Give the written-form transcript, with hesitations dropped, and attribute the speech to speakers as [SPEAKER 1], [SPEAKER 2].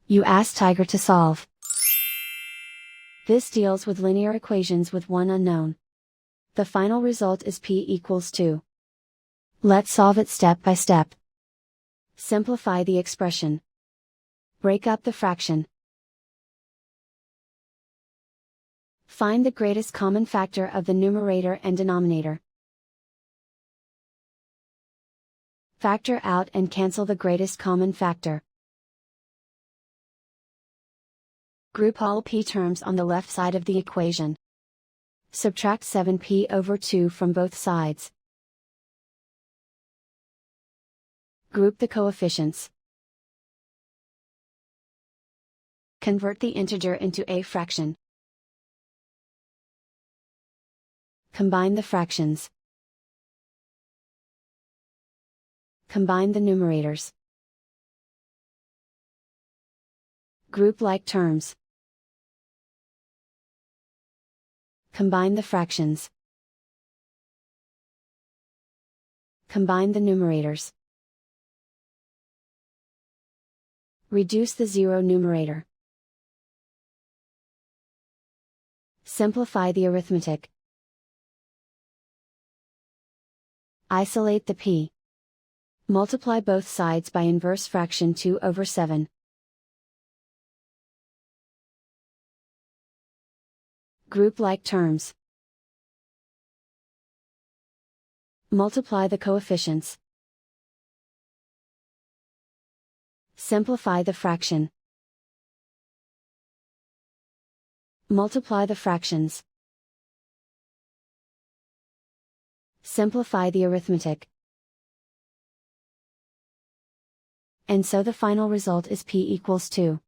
[SPEAKER 1] You ask Tiger to solve. This deals with linear equations with one unknown. The final result is p equals 2. Let's solve it step by step. Simplify the expression. Break up the fraction. Find the greatest common factor of the numerator and denominator. Factor out and cancel the greatest common factor. Group all p terms on the left side of the equation. Subtract 7p over 2 from both sides. Group the coefficients. Convert the integer into a fraction. Combine the fractions. Combine the numerators. Group like terms. Combine the fractions. Combine the numerators. Reduce the zero numerator. Simplify the arithmetic. Isolate the p. Multiply both sides by inverse fraction 2 over 7. Group like terms. Multiply the coefficients. Simplify the fraction. Multiply the fractions. Simplify the arithmetic. And so the final result is p equals 2.